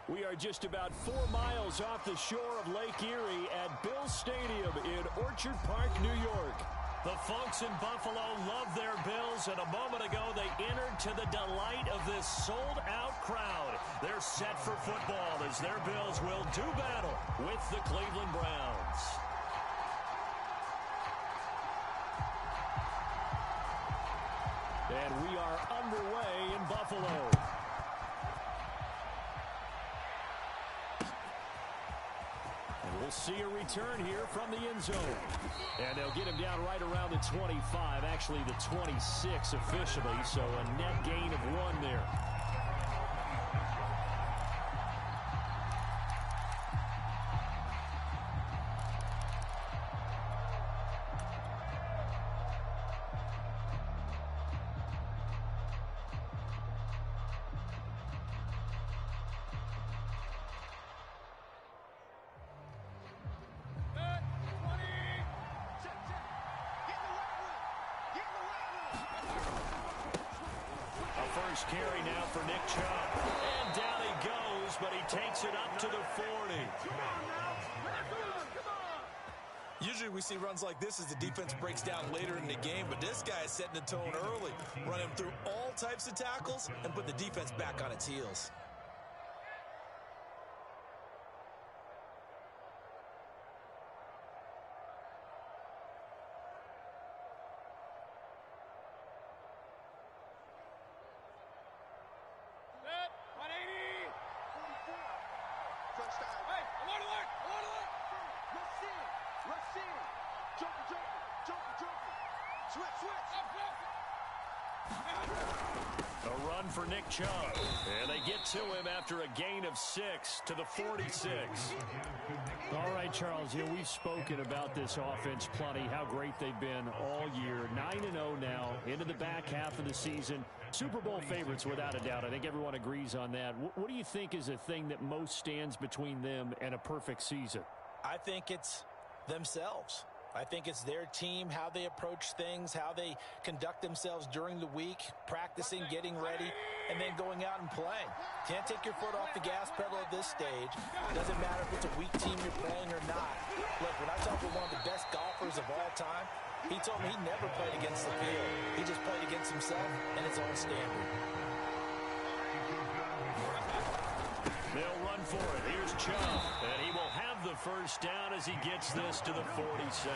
We are just about 4 miles off the shore of Lake Erie at Bill Stadium in Orchard Park, New York. The folks in Buffalo love their Bills, and a moment ago they entered to the delight of this sold-out crowd. They're set for football as their Bills will do battle with the Cleveland Browns. And we are underway in Buffalo. We'll see a return here from the end zone. And they'll get him down right around the 25, actually the 26 officially, so a net gain of 1 there. First carry now for Nick Chubb. And down he goes, but he takes it up to the 40. Usually we see runs like this as the defense breaks down later in the game, but this guy is setting the tone early, running through all types of tackles and put the defense back on its heels. A run for Nick Chubb. And they get to him after a gain of 6 to the 46. All right, Charles, we've spoken about this offense plenty, how great they've been all year. 9-0 now, into the back half of the season. Super Bowl favorites, without a doubt. I think everyone agrees on that. What do you think is the thing that most stands between them and a perfect season? I think it's themselves. I think it's their team, how they approach things, how they conduct themselves during the week, practicing, getting ready, and then going out and playing. Can't take your foot off the gas pedal at this stage. Doesn't matter if it's a weak team you're playing or not. Look, when I talk with one of the best golfers of all time, he told me he never played against the field. He just played against himself and his own standard. They'll run for it. Here's Chubb, and he will have the first down as he gets this to the 47.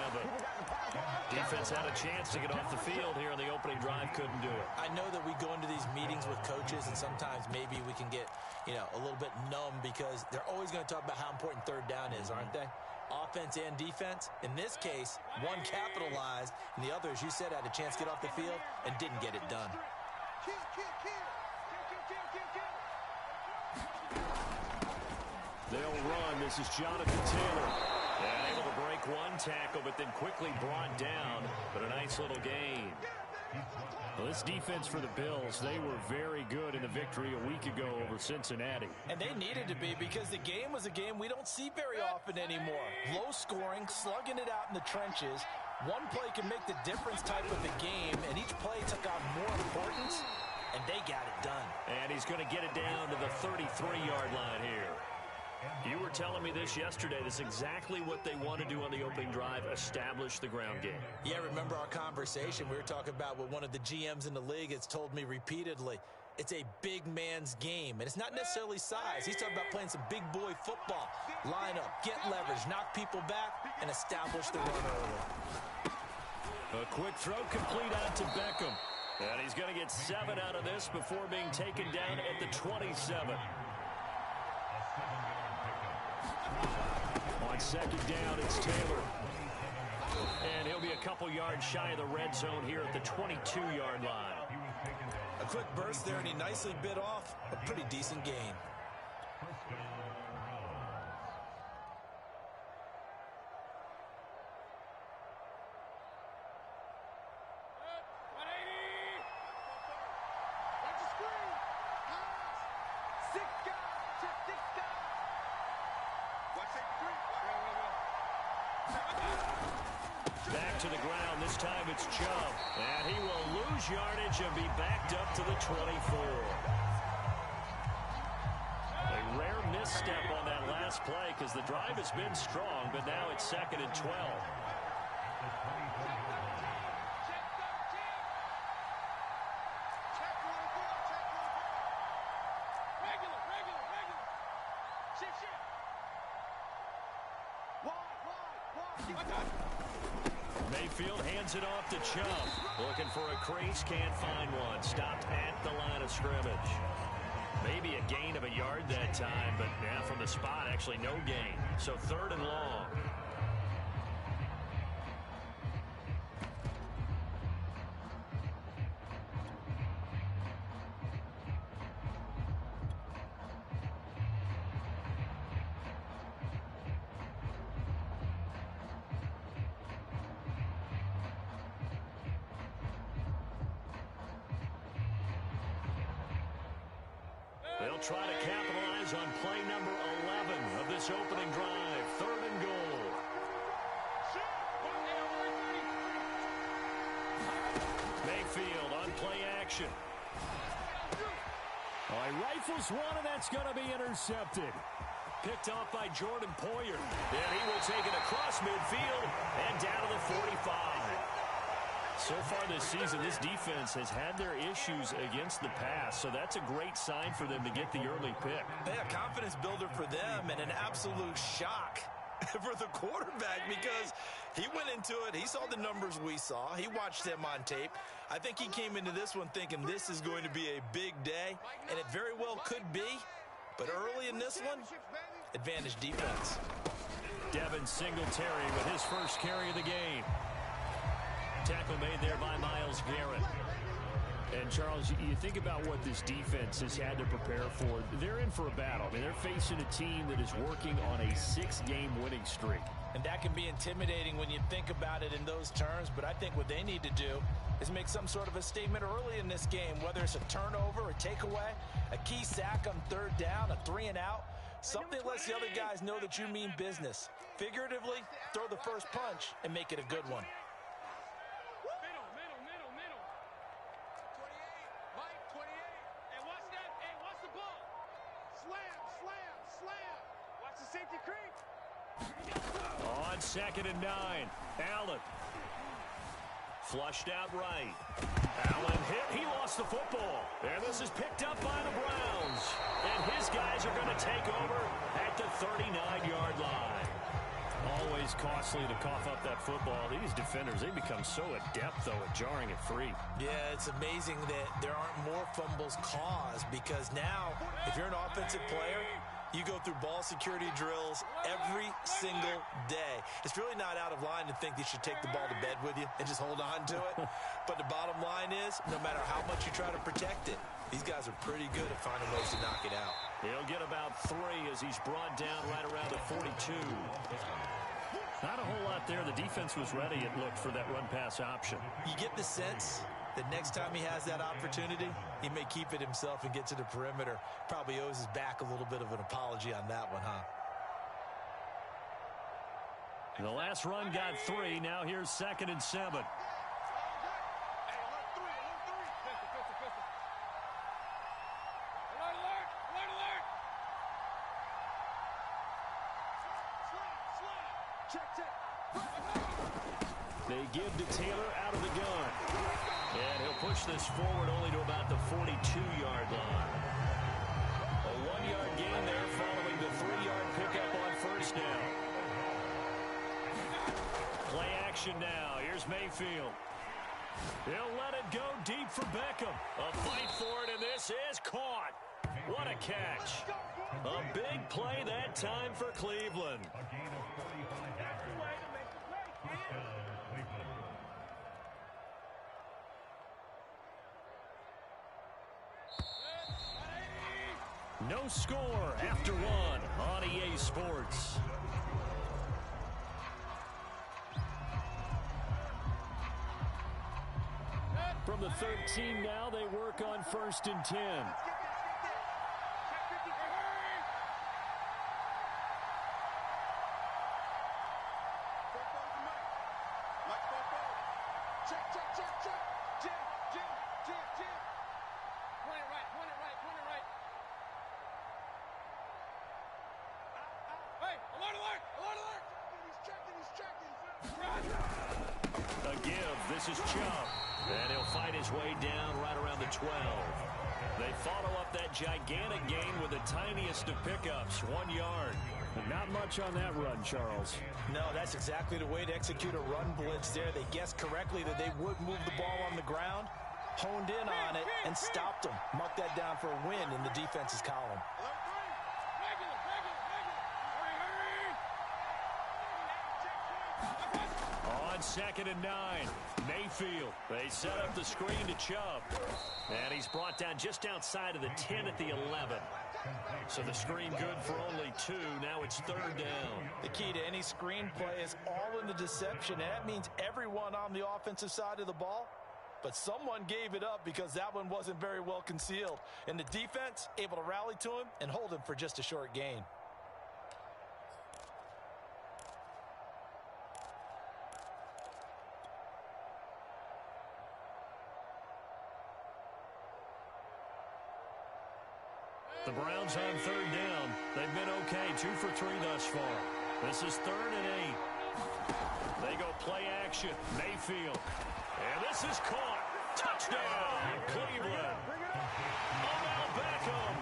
Defense had a chance to get off the field here in the opening drive, couldn't do it. I know that we go into these meetings with coaches, and sometimes maybe we can get, a little bit numb because they're always going to talk about how important third down is, aren't they? Offense and defense. In this case, one capitalized, and the other, as you said, had a chance to get off the field and didn't get it done. They'll run. This is Jonathan Taylor. And able to break one tackle, but then quickly brought down. But a nice little gain. Well, this defense for the Bills, they were very good in the victory a week ago over Cincinnati. And they needed to be because the game was a game we don't see very often anymore. Low scoring, slugging it out in the trenches. One play can make the difference type of the game, and each play took on more importance, and they got it done. And he's going to get it down to the 33-yard line here. You were telling me this yesterday. This is exactly what they want to do on the opening drive, establish the ground game. Yeah, remember our conversation. We were talking about what one of the GMs in the league has told me repeatedly. It's a big man's game, and it's not necessarily size. He's talking about playing some big boy football. Line up, get leverage, knock people back, and establish the run early. A quick throw complete out to Beckham. And he's going to get 7 out of this before being taken down at the 27. On second down, it's Taylor. And he'll be a couple yards shy of the red zone here at the 22-yard line. A quick burst there, and he nicely bit off a pretty decent gain. Back to the ground. This time it's Chubb. And he will lose yardage and be backed up to the 24. A rare misstep on that last play because the drive has been strong, but now it's 2nd and 12. Mayfield hands it off to Chubb. Looking for a crease, can't find one. Stopped at the line of scrimmage. Maybe a gain of a yard that time, but yeah, from the spot, actually no gain. So 3rd and long. They'll try to capitalize on play number 11 of this opening drive. 3rd and goal. Mayfield on play action. Oh, he rifles one, and that's going to be intercepted. Picked off by Jordan Poyer. And he will take it across midfield and down to the 45. So far this season, this defense has had their issues against the pass, so that's a great sign for them to get the early pick. Yeah, confidence builder for them and an absolute shock for the quarterback because he went into it. He saw the numbers we saw. He watched them on tape. I think he came into this one thinking this is going to be a big day, and it very well could be. But early in this one, advantage defense. Devin Singletary with his first carry of the game. Tackle made there by Myles Garrett. And, Charles, you think about what this defense has had to prepare for. They're in for a battle. I mean, they're facing a team that is working on a 6-game winning streak. And that can be intimidating when you think about it in those terms. But I think what they need to do is make some sort of a statement early in this game, whether it's a turnover, a takeaway, a key sack on 3rd down, a 3-and-out. Something that lets the other guys know that you mean business. Figuratively, throw the first punch and make it a good one. On 2nd and 9, Allen. Flushed out right. Allen hit. He lost the football. And this is picked up by the Browns. And his guys are going to take over at the 39-yard line. Always costly to cough up that football. These defenders, they become so adept, though, at jarring it free. Yeah, it's amazing that there aren't more fumbles caused because now, if you're an offensive player, you go through ball security drills every single day. It's really not out of line to think that you should take the ball to bed with you and just hold on to it. But the bottom line is, no matter how much you try to protect it, these guys are pretty good at finding ways to knock it out. He'll get about 3 as he's brought down right around the 42. Not a whole lot there. The defense was ready, it looked, for that run-pass option. You get the sense that next time he has that opportunity, he may keep it himself and get to the perimeter. Probably owes his back a little bit of an apology on that one, huh? The last run got 3. Now here's 2nd and 7. They give to Taylor out of the gun. And he'll push this forward only to about the 42-yard line. A 1-yard gain there following the 3-yard pickup on 1st down. Play action now. Here's Mayfield. He'll let it go deep for Beckham. A fight for it, and this is caught. What a catch. A big play that time for Cleveland. No score after 1 on EA Sports. From the 13 now, they work on 1st and 10. A give. This is Chubb. And he'll fight his way down right around the 12. They follow up that gigantic gain with the tiniest of pickups, 1 yard. Not much on that run, Charles. No, that's exactly the way to execute a run blitz there. They guessed correctly that they would move the ball on the ground, honed in on it, and stopped them. Mark that down for a win in the defense's column. On 2nd and 9, Mayfield. They set up the screen to Chubb. And he's brought down just outside of the 10 at the 11. So the screen good for only 2. Now it's 3rd down. The key to any screen play is all in the deception, and that means everyone on the offensive side of the ball. But someone gave it up because that one wasn't very well concealed. And the defense able to rally to him and hold him for just a short gain. The Browns on 3rd down. They've been okay, 2 for 3 thus far. This is 3rd and 8. They go play action. Mayfield. And this is caught. Touchdown, Cleveland. Odell Beckham.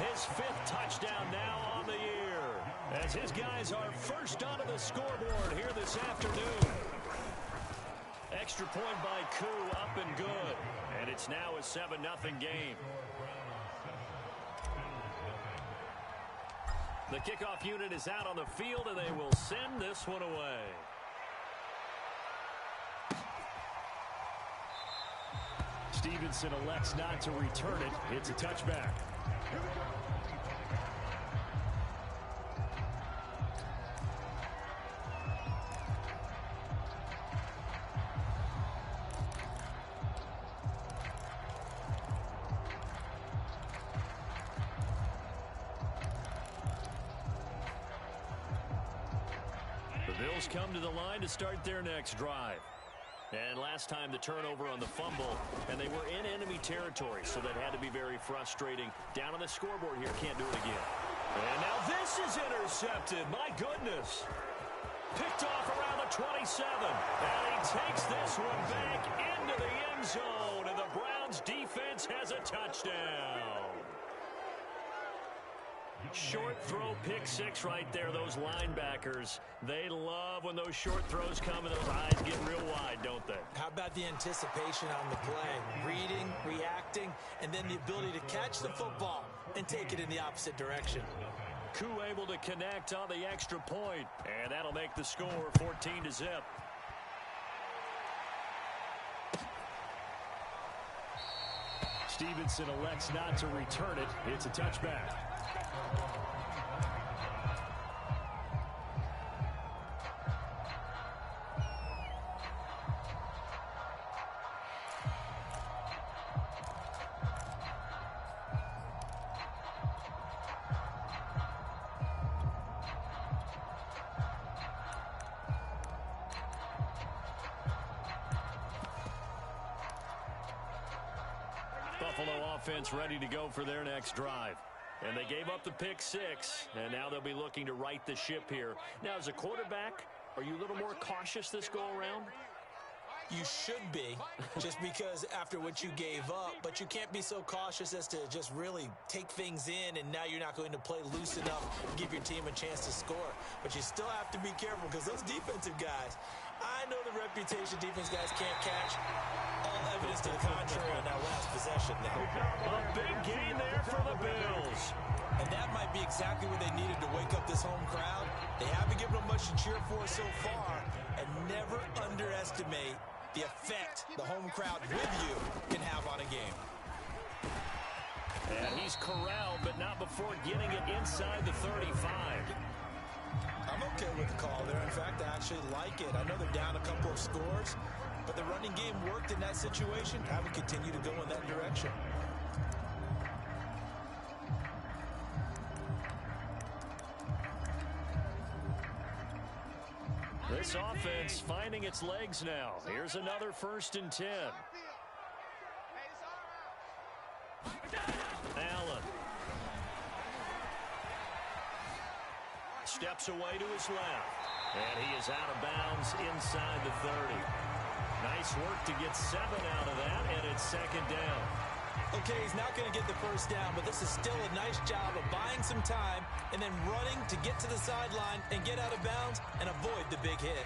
His 5th touchdown now on the year. As his guys are first onto the scoreboard here this afternoon. Extra point by Koo, up and good. And it's now a 7-0 game. The kickoff unit is out on the field, and they will send this one away. Stevenson elects not to return it. It's a touchback. Bills come to the line to start their next drive. And last time the turnover on the fumble, and they were in enemy territory, so that had to be very frustrating. Down on the scoreboard here, can't do it again. And now this is intercepted. My goodness. Picked off around the 27. And he takes this one back into the end zone, and the Browns defense has a touchdown. Short throw, pick 6 right there. Those linebackers, they love when those short throws come and those eyes get real wide, don't they? How about the anticipation on the play? Reading, reacting, and then the ability to catch the football and take it in the opposite direction. Koo able to connect on the extra point, and that'll make the score 14-0. Stevenson elects not to return it. It's a touchback. Buffalo offense ready to go for their next drive. And they gave up the pick 6, and now they'll be looking to right the ship here. Now, as a quarterback, are you a little more cautious this go-around? You should be, just because after what you gave up, but you can't be so cautious as to just really take things in, and now you're not going to play loose enough to give your team a chance to score. But you still have to be careful, because those defensive guys, I know the reputation defense guys can't catch. All evidence to the contrary on that last possession there. A big gain there for the Bills. And that might be exactly what they needed to wake up this home crowd. They haven't given them much to cheer for so far, and never underestimate the effect the home crowd with you can have on a game. And he's corralled, but not before getting it inside the 35. I'm okay with the call there. In fact, I actually like it. I know they're down a couple of scores, but the running game worked in that situation. I would continue to go in that direction. This offense finding its legs now. Here's another 1st and 10. Allen. steps away to his left. And he is out of bounds inside the 30. Nice work to get 7 out of that, and it's second down. Okay, he's not going to get the first down, but this is still a nice job of buying some time and then running to get to the sideline and get out of bounds and avoid the big hit.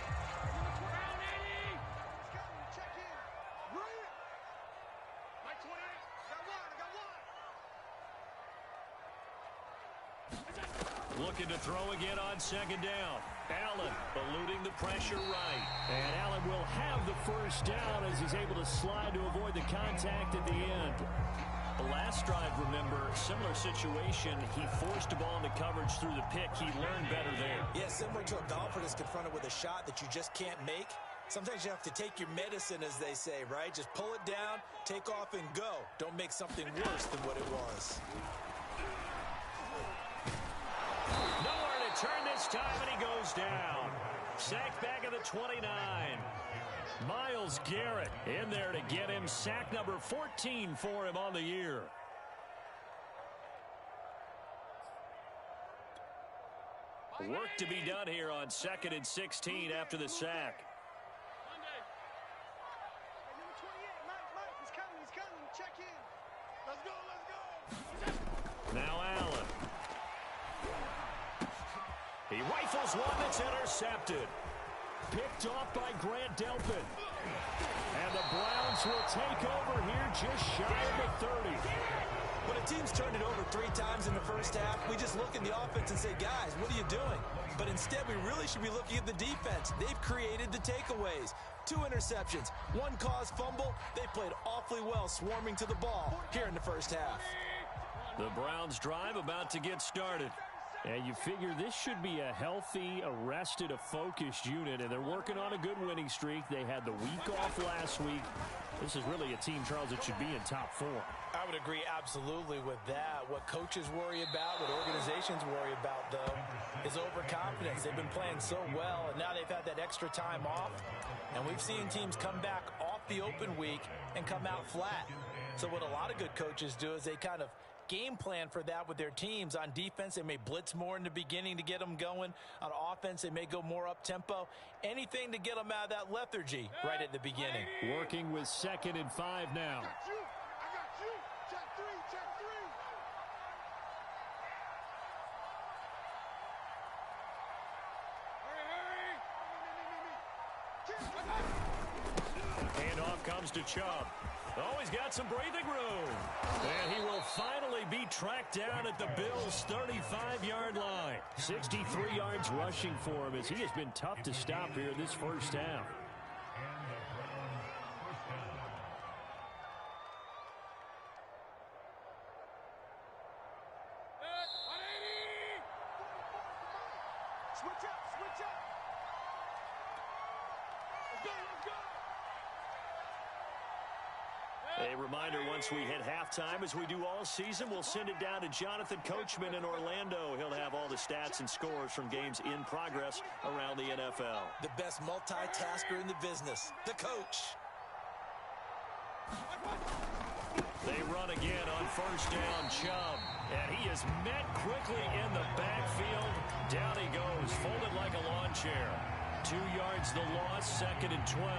Looking to throw again on second down. Allen eluding the pressure right. And Allen will have the first down as he's able to slide to avoid the contact at the end. The last drive, remember, similar situation. He forced a ball into coverage through the pick. He learned better there. Yeah, similar to a golfer that's confronted with a shot that you just can't make. Sometimes you have to take your medicine, as they say, right? Just pull it down, take off, and go. Don't make something worse than what it was. Nowhere to turn this time, and he goes down. Sacked back at the 29. Myles Garrett in there to get him. Sack number 14 for him on the year. Work to be done here on 2nd and 16 after the sack. Now Allen. He rifles one that's intercepted. Picked off by Grant Delpit. And the Browns will take over here just shy of the 30. When a team's turned it over 3 times in the first half, we just look at the offense and say, guys, what are you doing? But instead, we really should be looking at the defense. They've created the takeaways. 2 interceptions, 1 caused fumble. They played awfully well swarming to the ball here in the first half. The Browns drive about to get started. And you figure this should be a healthy, arrested, a focused unit, and they're working on a good winning streak. They had the week off last week. This is really a team, Charles, that should be in top 4. I would agree absolutely with that. What coaches worry about, what organizations worry about, though, is overconfidence. They've been playing so well, and now they've had that extra time off. And we've seen teams come back off the open week and come out flat. So what a lot of good coaches do is they kind of game plan for that with their teams. On defense, they may blitz more in the beginning to get them going. On offense, they may go more up-tempo. Anything to get them out of that lethargy right at the beginning. Working with 2nd and 5 now. Handoff comes to Chubb. Oh, he's got some breathing room. And he will finally be tracked down at the Bills' 35-yard line. 63 yards rushing for him as he has been tough to stop here this first half. Switch up, switch up. Let's go, let's go. A reminder, once we hit halftime, as we do all season, we'll send it down to Jonathan Coachman in Orlando. He'll have all the stats and scores from games in progress around the NFL. The best multitasker in the business, the coach. They run again on first down, Chubb. And he is met quickly in the backfield. Down he goes, folded like a lawn chair. 2 yards the loss, 2nd and 12.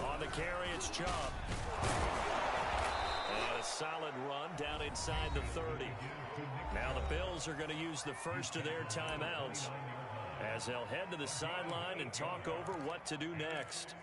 On the carry, it's Chubb. And a solid run down inside the 30. Now the Bills are going to use the first of their timeouts as they'll head to the sideline and talk over what to do next.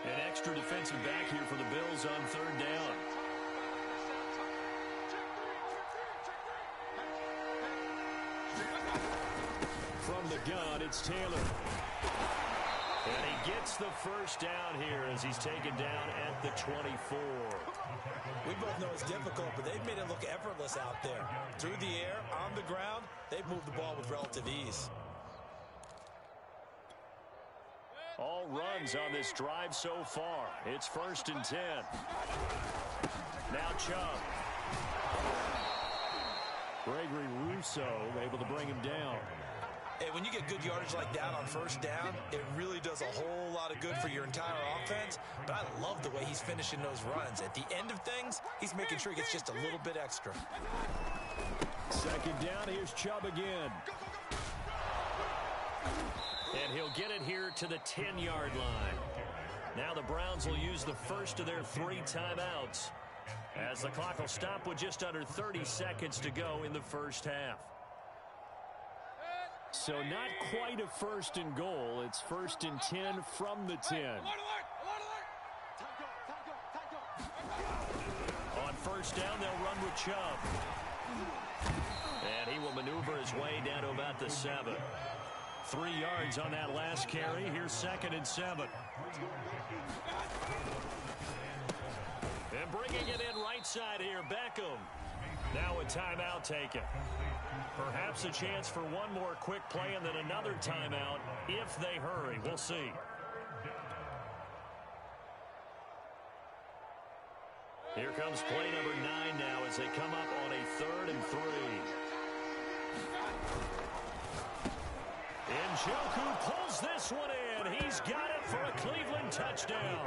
An extra defensive back here for the Bills on third down. From the gun, it's Taylor. And he gets the first down here as he's taken down at the 24. We both know it's difficult, but they've made it look effortless out there. Through the air, on the ground, they've moved the ball with relative ease. All runs on this drive so far. It's 1st and 10. Now Chubb. Gregory Rousseau able to bring him down. Hey, when you get good yardage like that on 1st down, it really does a whole lot of good for your entire offense. But I love the way he's finishing those runs. At the end of things, he's making sure he gets just a little bit extra. 2nd down, here's Chubb again. And he'll get it here to the 10-yard line. Now the Browns will use the first of their 3 timeouts, as the clock will stop with just under 30 seconds to go in the first half. So not quite a 1st and goal. It's 1st and 10 from the 10. On 1st down, they'll run with Chubb. And he will maneuver his way down to about the 7. 3 yards on that last carry. Here's 2nd and 7. And bringing it in right side here, Beckham. Now a timeout taken. Perhaps a chance for one more quick play and then another timeout if they hurry. We'll see. Here comes play number 9 now as they come up on a 3rd and 3. Njoku pulls this one in. He's got it for a Cleveland touchdown.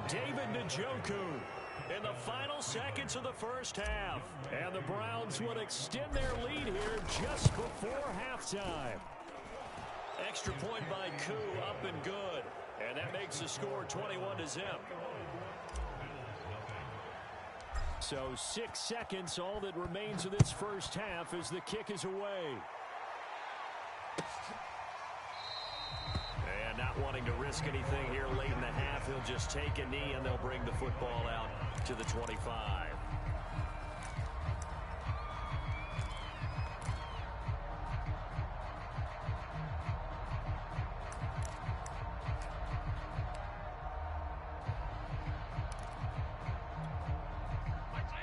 David Njoku in the final seconds of the first half. And the Browns would extend their lead here just before halftime. Extra point by Koo, up and good. And that makes the score 21-0. So 6 seconds, all that remains of this first half as the kick is away. And not wanting to risk anything here late in the half, he'll just take a knee and they'll bring the football out to the 25.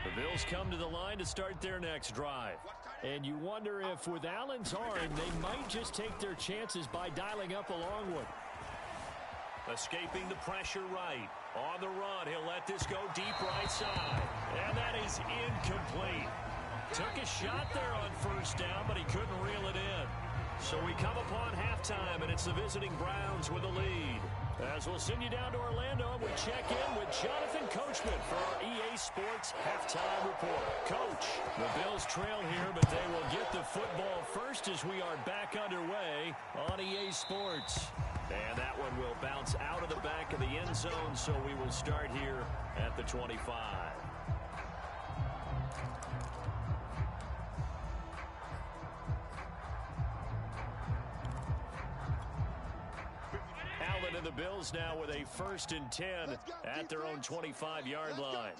The Bills come to the line to start their next drive. And you wonder if with Allen's arm, they might just take their chances by dialing up a long one. Escaping the pressure right. On the run, he'll let this go deep right side. And that is incomplete. Took a shot there on 1st down, but he couldn't reel it in. So we come upon halftime, and it's the visiting Browns with the lead. As we'll send you down to Orlando, we check in with Jonathan Coachman for our EA Sports Halftime Report. Coach, the Bills trail here, but they will get the football first as we are back underway on EA Sports. And that one will bounce out of the back of the end zone, so we will start here at the 25. Allen and the Bills now with a 1st and 10 at their own 25-yard line.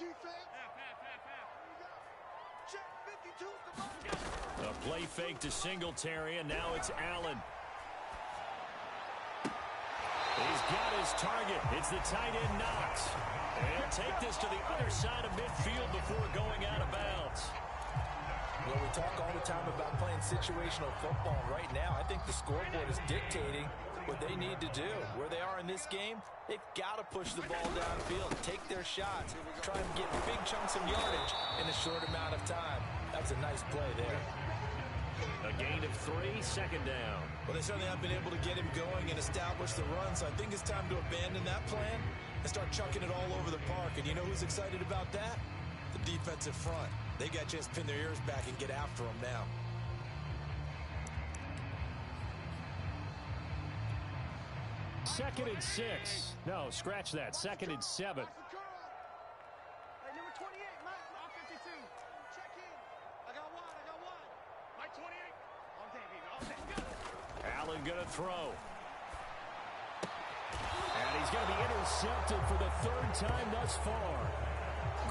A play fake to Singletary, and now it's Allen. He's got his target. It's the tight end Knox. And he'll take this to the other side of midfield before going out of bounds. Well, we talk all the time about playing situational football. Right now, I think the scoreboard is dictating what they need to do. Where they are in this game, they've got to push the ball downfield, take their shots, try and get big chunks of yardage in a short amount of time. That was a nice play there. A gain of 3, 2nd down. Well, they certainly have been able to get him going and establish the run, so I think it's time to abandon that plan and start chucking it all over the park. And you know who's excited about that? The defensive front. They got to just pin their ears back and get after him now. Second and 6. No, scratch that. 2nd and 7. Hey, number 28, Mike. I'm 52. Check in. I got one. Mike 28. All day, baby. All day. Go. Allen going to throw. And he's going to be intercepted for the 3rd time thus far.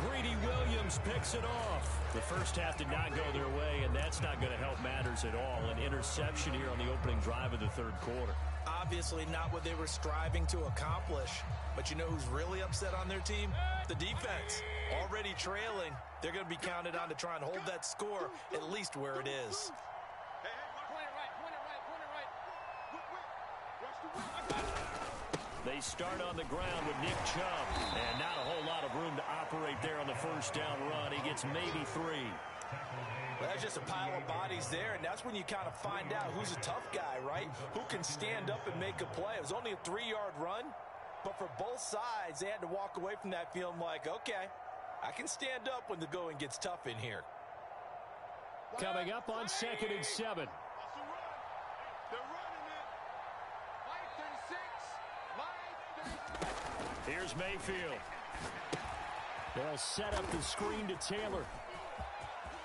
Greedy Williams picks it off. The first half did not go their way, and that's not going to help matters at all. An interception here on the opening drive of the 3rd quarter. Obviously not what they were striving to accomplish. But you know who's really upset on their team? The defense. Already trailing. They're going to be counted on to try and hold that score at least where it is. They start on the ground with Nick Chubb. And not a whole lot of room to operate there on the first down run. He gets maybe 3. Well, that's just a pile of bodies there, and that's when you kind of find out who's a tough guy, right? Who can stand up and make a play. It was only a 3-yard run, but for both sides, they had to walk away from that feeling like, okay, I can stand up when the going gets tough in here. Coming up on 2nd and 7. Here's Mayfield. They'll set up the screen to Taylor.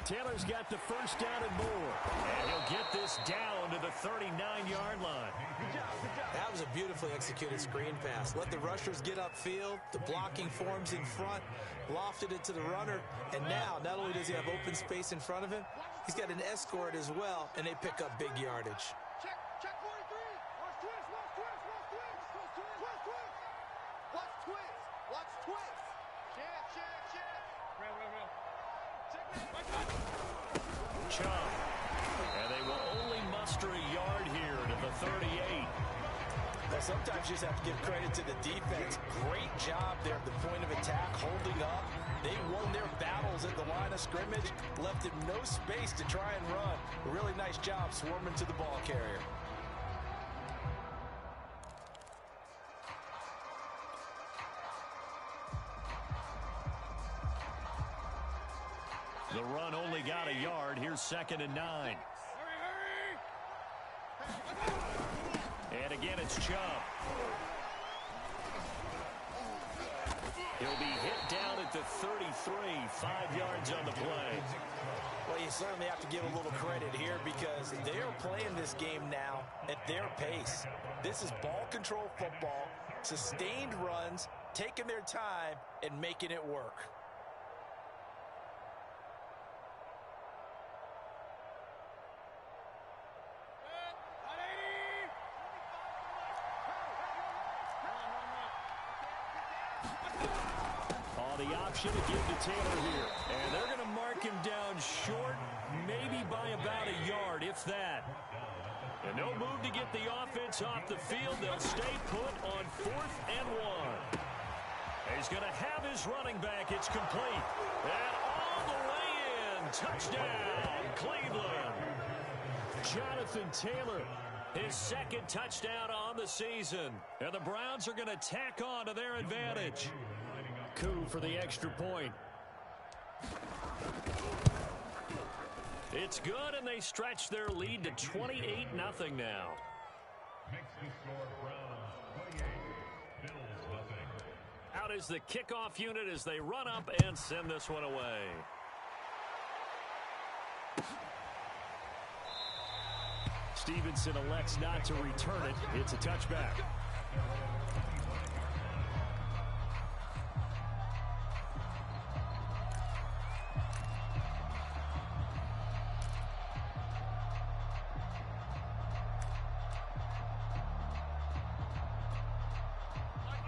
Taylor's got the first down and more. And he'll get this down to the 39-yard line. That was a beautifully executed screen pass. Let the rushers get upfield. The blocking forms in front. Lofted it to the runner. And now, not only does he have open space in front of him, he's got an escort as well, and they pick up big yardage. Check 43. Watch twist. Check. Real. Chubb. And they will only muster a yard here to the 38. Well, sometimes you just have to give credit to the defense. Great job there at the point of attack, holding up. They won their battles at the line of scrimmage, left him no space to try and run. A really nice job swarming to the ball carrier. The run only got a yard. Here's 2nd and 9. And again, it's Chubb. He'll be hit down at the 33, 5 yards on the play. Well, you certainly have to give a little credit here because they're playing this game now at their pace. This is ball control football, sustained runs, taking their time, and making it work. The option to give to Taylor here. And they're going to mark him down short, maybe by about a yard, if that. And no move to get the offense off the field. They'll stay put on 4th and 1. He's going to have his running back. It's complete. And all the way in. Touchdown, Cleveland. Jonathan Taylor, his 2nd touchdown on the season. And the Browns are going to tack on to their advantage. Coup for the extra point. It's good, and they stretch their lead to 28-0 now. Out is the kickoff unit as they run up and send this one away. Stevenson elects not to return it. It's a touchback.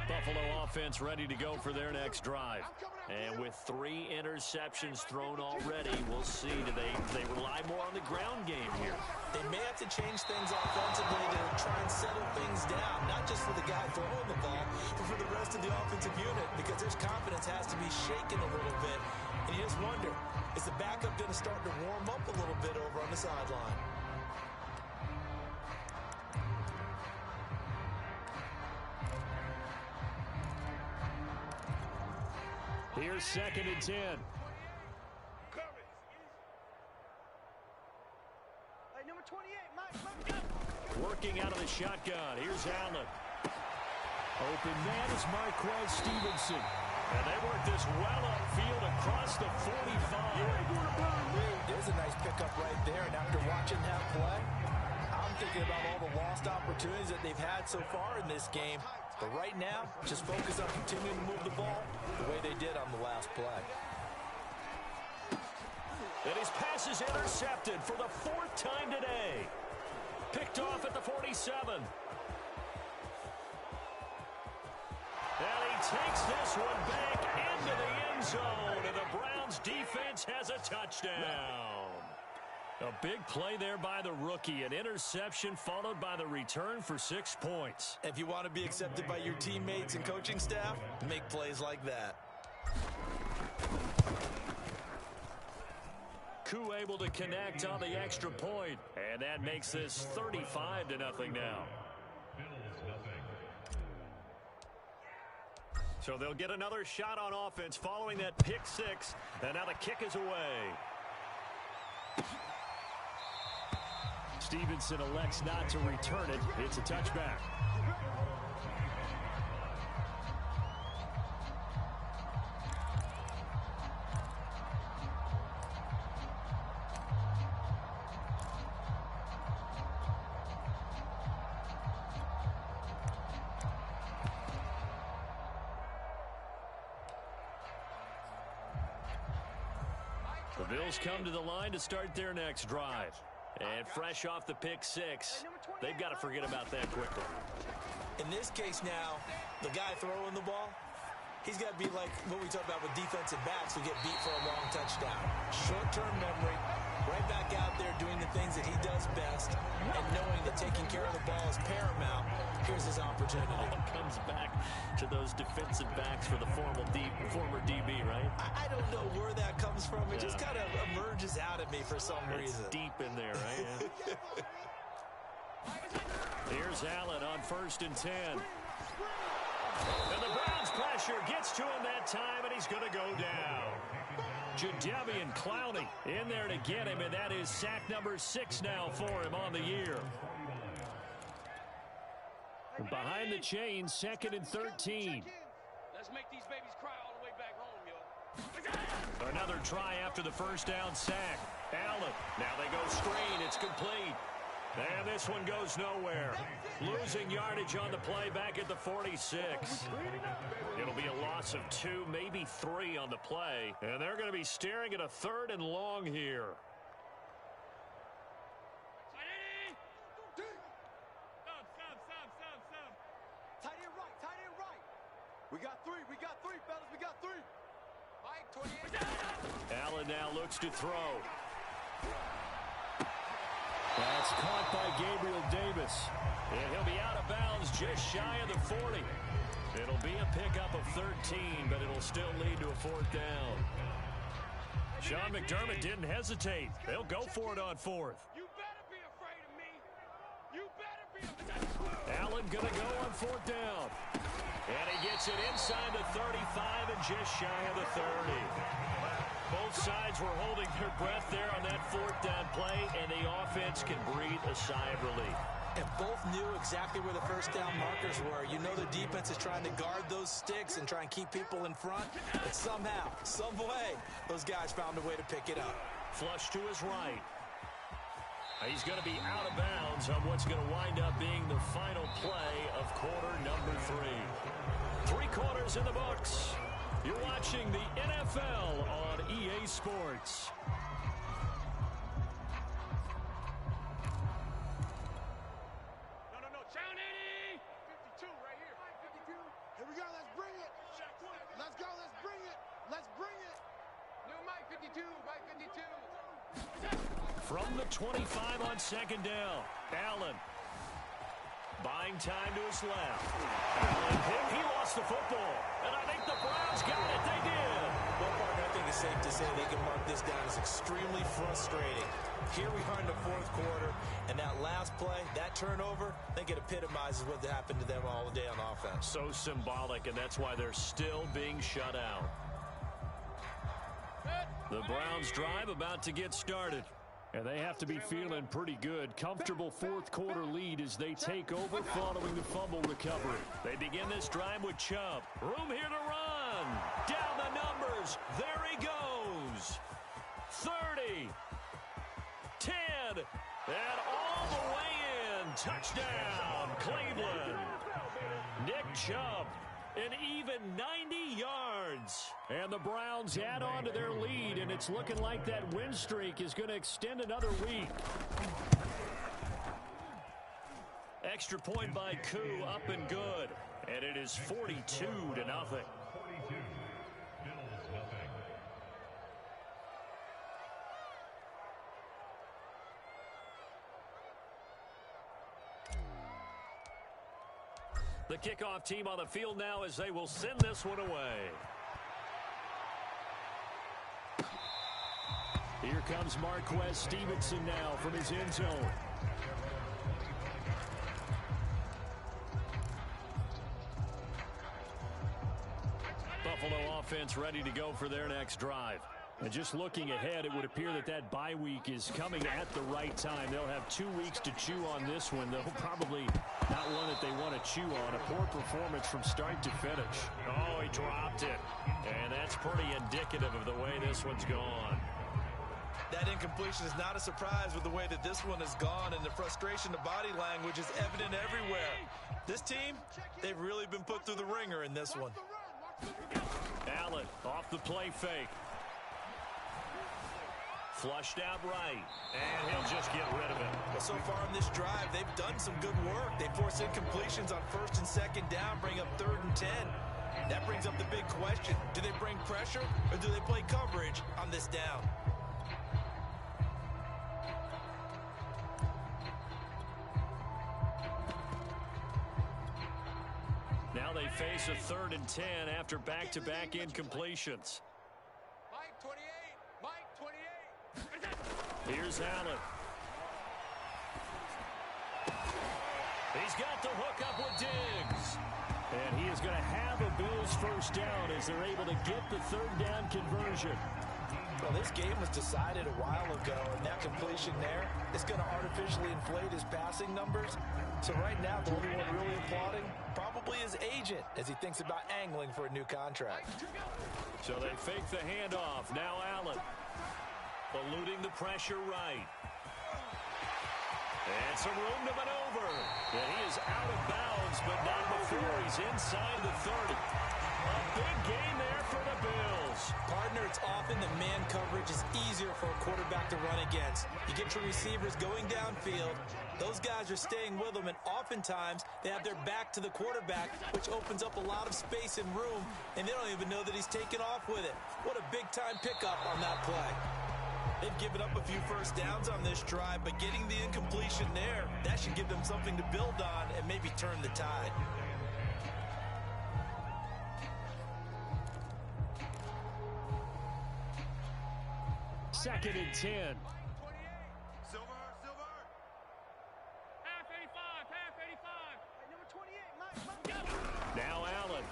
Buffalo offense ready to go for their next drive. And with 3 interceptions thrown already, we'll see. Do they rely more on the ground game here? They may have to change things offensively to try and settle things down, not just for the guy throwing the ball, but for the rest of the offensive unit, because their confidence has to be shaken a little bit. And you just wonder, is the backup going to start to warm up a little bit over on the sideline? Here's 2nd and 10. Hey, number 28, Mike. Working out of the shotgun. Here's Allen. Open man is Marquez Stevenson. And they work this well upfield across the 45. There's a nice pickup right there. And after watching that play, I'm thinking about all the lost opportunities that they've had so far in this game. But right now, just focus on continuing to move the ball the way they did on the last play. And his pass is intercepted for the 4th time today. Picked off at the 47. takes this one back into the end zone, and the Browns defense has a touchdown. A big play there by the rookie. An interception followed by the return for 6 points. If you want to be accepted by your teammates and coaching staff, make plays like that. Koo able to connect on the extra point, and that makes this 35-0 now. So they'll get another shot on offense following that pick six, and now the kick is away. Stevenson elects not to return it. It's a touchback. The Bills come to the line to start their next drive. And fresh off the pick six, they've got to forget about that quickly. In this case now, the guy throwing the ball, he's got to be like what we talk about with defensive backs who get beat for a long touchdown. Short-term memory, right back out there doing the things that he does best, and knowing that taking care of the ball is paramount. Here's his opportunity. It comes back to those defensive backs for the former DB, right? I don't know where that comes from. It just kind of emerges out of me for some reason. It's deep in there, right? Yeah. Here's Allen on 1st and 10. And the Browns pressure gets to him that time, and he's going to go down. Jadeveon Clowney in there to get him, and that is sack number 6 now for him on the year. Behind the chains, 2nd and 13. Let's make these babies cry all the way back home, yo. Another try after the first down sack. Allen, now they go screen, it's complete. And this one goes nowhere. Losing yardage on the play back at the 46. It'll be a loss of 2, maybe 3 on the play. And they're going to be staring at a 3rd and long here. We got three, fellas, we got 3. Mike, 28. Allen now looks to throw. That's caught by Gabriel Davis. And he'll be out of bounds just shy of the 40. It'll be a pickup of 13, but it'll still lead to a 4th down. Sean McDermott didn't hesitate. They'll go for it on 4th. You better be afraid of me. You better be afraid. Allen gonna go on 4th down. And he gets it inside the 35 and just shy of the 30. Both sides were holding their breath there on that 4th down play, and the offense can breathe a sigh of relief. And both knew exactly where the first down markers were. You know the defense is trying to guard those sticks and try and keep people in front. But somehow, some way, those guys found a way to pick it up. Flush to his right. He's going to be out of bounds on what's going to wind up being the final play of quarter number 3. 3 quarters in the books. You're watching the NFL on EA Sports. No. Challenge 80. 52 right here. 52. Here we go. Let's bring it. Let's go. Let's bring it. Let's bring it. New Mike 52. Mike 52. From the 25 on 2nd down. Allen. Buying time to his left. Allen hit. He lost the football. And I think the Browns got it. They did. Well, Parker, I think it's safe to say they can mark this down as extremely frustrating. Here we are in the 4th quarter, and that last play, that turnover, I think it epitomizes what happened to them all day on offense. So symbolic, and that's why they're still being shut out. The Browns drive about to get started. And they have to be feeling pretty good. Comfortable 4th quarter lead as they take over following the fumble recovery. They begin this drive with Chubb. Room here to run. Down the numbers. There he goes. 30. 10. And all the way in. Touchdown, Cleveland. Nick Chubb. An even 90 yards. And the Browns add on to their lead, and it's looking like that win streak is going to extend another week. Extra point by Koo, up and good. And it is 42-0. The kickoff team on the field now as they will send this one away. Here comes Marquez Stevenson now from his end zone. Buffalo offense ready to go for their next drive. And just looking ahead, it would appear that that bye week is coming at the right time. They'll have 2 weeks to chew on this one. They'll probably not one that they want to chew on. A poor performance from start to finish. Oh, he dropped it. And that's pretty indicative of the way this one's gone. That incompletion is not a surprise with the way that this one has gone, and the frustration, the body language is evident everywhere. This team, they've really been put through the ringer in this one. Allen off the play fake. Flushed out right, and he'll just get rid of it. Well, so far in this drive, they've done some good work. They force incompletions on 1st and 2nd down, bring up 3rd and 10. That brings up the big question. Do they bring pressure, or do they play coverage on this down? Now they face a 3rd and 10 after back-to-back incompletions. Mike 28. Mike 28. Here's Allen. He's got the hook up with Diggs. And he is going to have a Bills first down as they're able to get the 3rd down conversion. Well, this game was decided a while ago, and that completion there is going to artificially inflate his passing numbers. So right now, the only one really applauding probably his agent as he thinks about angling for a new contract. So they fake the handoff. Now Allen eluding the pressure right. And some room to maneuver. And he is out of bounds, but not before he's inside the 30. A big gain there for the Bills. Partner, it's often the man coverage is easier for a quarterback to run against. You get your receivers going downfield. Those guys are staying with them, and oftentimes they have their back to the quarterback, which opens up a lot of space and room, and they don't even know that he's taken off with it. What a big-time pickup on that play. They've given up a few first downs on this drive, but getting the incompletion there, that should give them something to build on and maybe turn the tide. Second and 10. Silver. Half 85. Number 28, Mike. Now Allen.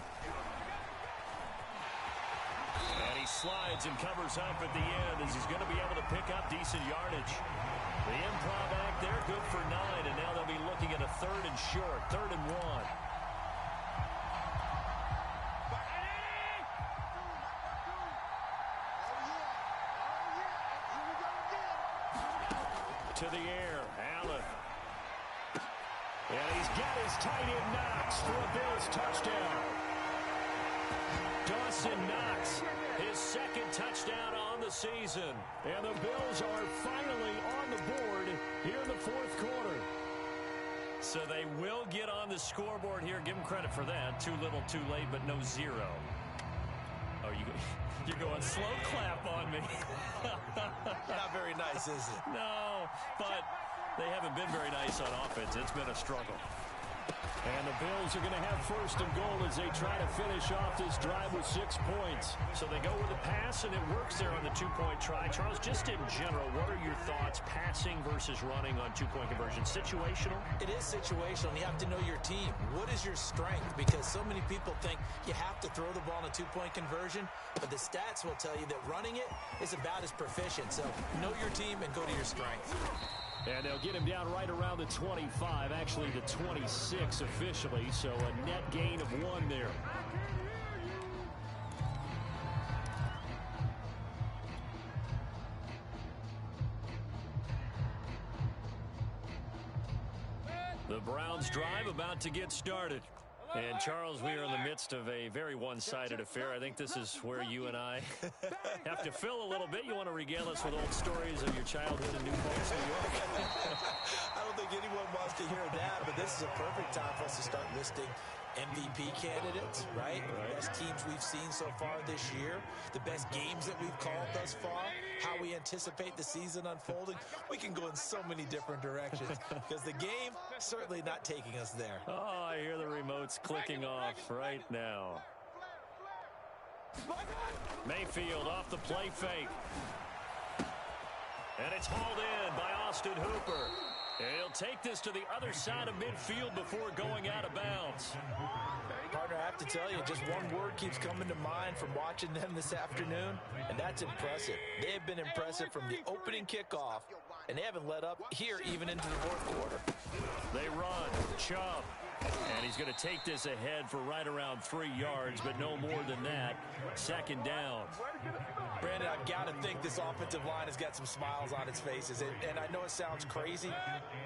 And he slides and covers up at the end as he's going to be able to pick up decent yardage. The improv act there, good for 9, and now they'll be looking at a 3rd and short, 3rd and 1. To the air, Allen. And he's got his tight end Knox for a Bills touchdown. Dawson Knox, his 2nd touchdown on the season. And the Bills are finally on the board here in the 4th quarter. So they will get on the scoreboard here. Give them credit for that. Too little, too late, but no 0. Oh, you're going slow clap on me. Not very nice, is it? No, but they haven't been very nice on offense. It's been a struggle. And the Bills are going to have 1st and goal as they try to finish off this drive with 6 points. So they go with a pass, and it works there on the 2-point try. Charles, just in general, what are your thoughts passing versus running on 2-point conversion? Situational? It is situational, and you have to know your team. What is your strength? Because so many people think you have to throw the ball in a 2-point conversion, but the stats will tell you that running it is about as proficient. So know your team and go to your strength. And they'll get him down right around the 25, actually the 26 officially, so a net gain of 1 there. The Browns drive about to get started. And, Charles, we are in the midst of a very one-sided affair. I think this is where you and I have to fill a little bit. You want to regale us with old stories of your childhood in New Paltz, New York? I don't think anyone wants to hear that, but this is a perfect time for us to start listing MVP candidates, right? The best teams we've seen so far this year, the best games that we've called thus far, how we anticipate the season unfolding. We can go in so many different directions because the game certainly not taking us there. Oh, I hear the remotes clicking off right now. Mayfield off the play fake. And it's hauled in by Austin Hooper. And he'll take this to the other side of midfield before going out of bounds. Partner, I have to tell you, just one word keeps coming to mind from watching them this afternoon, and that's impressive. They have been impressive from the opening kickoff, and they haven't let up here even into the fourth quarter. They run. Chubb. And he's going to take this ahead for right around 3 yards, but no more than that. Second down. Brandon, I've got to think this offensive line has got some smiles on its faces. And I know it sounds crazy,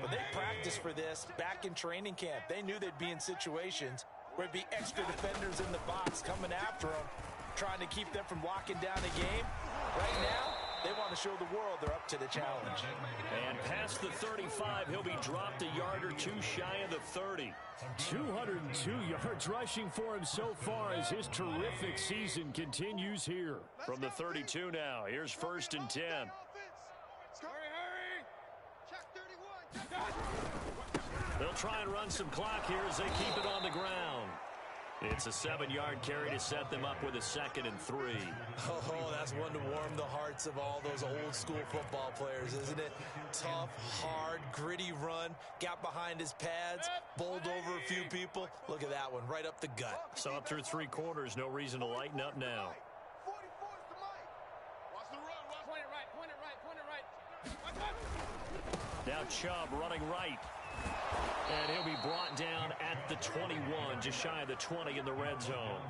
but they practiced for this back in training camp. They knew they'd be in situations where it'd be extra defenders in the box coming after them, trying to keep them from locking down a game. Right now, they want to show the world they're up to the challenge. And past the 35, he'll be dropped a yard or two shy of the 30. 202 yards rushing for him so far as his terrific season continues here. From the 32 now, here's 1st and 10. Hurry! Check 31. They'll try and run some clock here as they keep it on the ground. It's a 7-yard carry to set them up with a 2nd and 3. Oh, that's one to warm the hearts of all those old-school football players, isn't it? Tough, hard, gritty run, got behind his pads, bowled over a few people. Look at that one, right up the gut. So up through 3 quarters, no reason to lighten up now. 44's the mic. Watch the run. Point it right. Now Chubb running right. And he'll be brought down at the 21, just shy of the 20 in the red zone.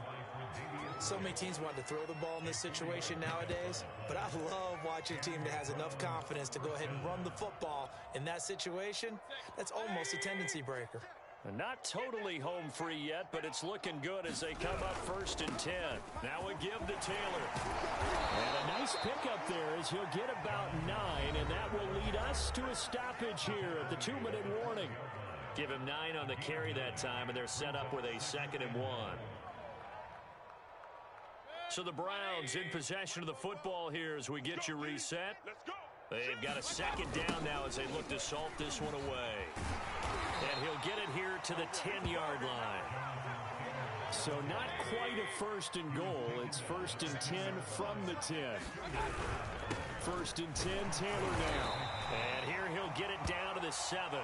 So many teams want to throw the ball in this situation nowadays, but I love watching a team that has enough confidence to go ahead and run the football in that situation. That's almost a tendency breaker. And not totally home free yet, but it's looking good as they come up 1st and 10. Now a give to Taylor. And a nice pickup there as he'll get about 9, and that will lead us to a stoppage here at the 2-minute warning. Give him 9 on the carry that time, and they're set up with a 2nd and 1. So the Browns in possession of the football here as we get you reset. They've got a 2nd down now as they look to salt this one away. And he'll get it here to the 10-yard line. So not quite a 1st and goal. It's 1st and 10 from the 10. 1st and 10, Taylor now. And here he'll get it down to the 7.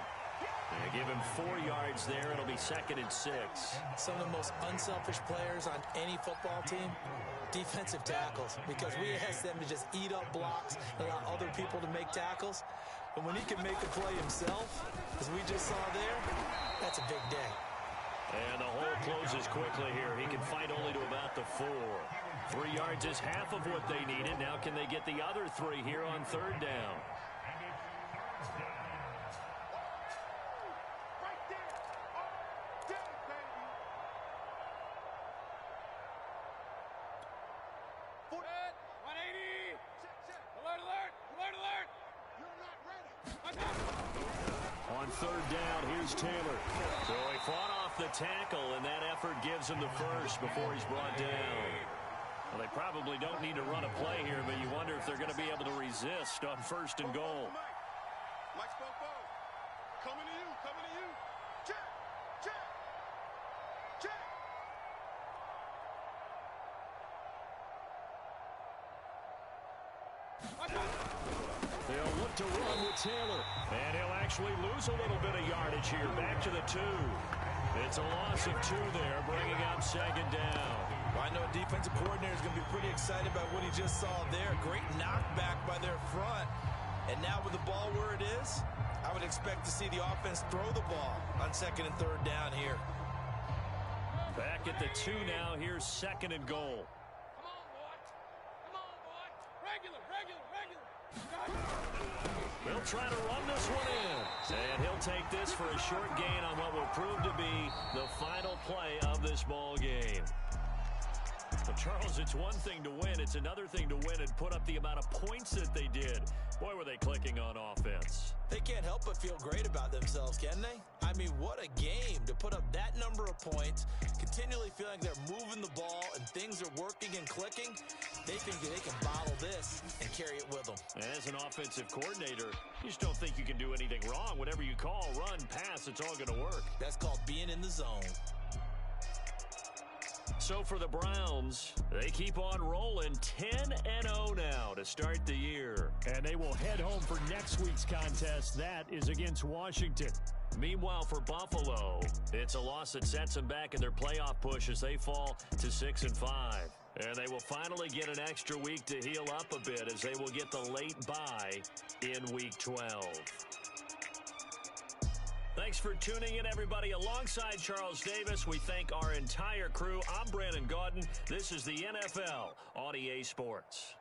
And give him 4 yards there. It'll be 2nd and 6. Some of the most unselfish players on any football team, defensive tackles, because we ask them to just eat up blocks and allow other people to make tackles. But when he can make a play himself, as we just saw there, that's a big day. And the hole closes quickly here. He can fight only to about the 4. 3 yards is half of what they needed. Now can they get the other 3 here on 3rd down? Right there. Baby. Red, 180. Check. Alert. You're not ready. On 3rd down, here's Taylor. So he fought off the tackle, and that effort gives him the 1st before he's brought down. Well, they probably don't need to run a play here, but you wonder if they're going to be able to resist on 1st and goal. Mike spoke ball. Coming to you. Check. They'll look to run with Taylor. And he'll actually lose a little bit of yardage here. Back to the 2. It's a loss of 2 there, bringing up 2nd down. Well, I know a defensive coordinator is going to be pretty excited about what he just saw there. Great knockback by their front. And now with the ball where it is, I would expect to see the offense throw the ball on 2nd and 3rd down here. Back at the 2 now. Here's 2nd and goal. Come on, boy. Regular. They'll try to run this one in. And he'll take this for a short gain on what will prove to be the final play of this ball game. Well, Charles, it's one thing to win. It's another thing to win and put up the amount of points that they did. Boy, were they clicking on offense. They can't help but feel great about themselves, can they? they? I mean, what a game to put up that number of points, continually feeling they're moving the ball and things are working and clicking. They think they can bottle this and carry it with them. As an offensive coordinator, you just don't think you can do anything wrong. Whatever you call, run, pass, it's all going to work. That's called being in the zone. So for the Browns, they keep on rolling 10-0 now to start the year. And they will head home for next week's contest. That is against Washington. Meanwhile, for Buffalo, it's a loss that sets them back in their playoff push as they fall to 6-5. And they will finally get an extra week to heal up a bit as they will get the late bye in Week 12. Thanks for tuning in, everybody. Alongside Charles Davis, we thank our entire crew. I'm Brandon Gaudin. This is the NFL on EA Sports.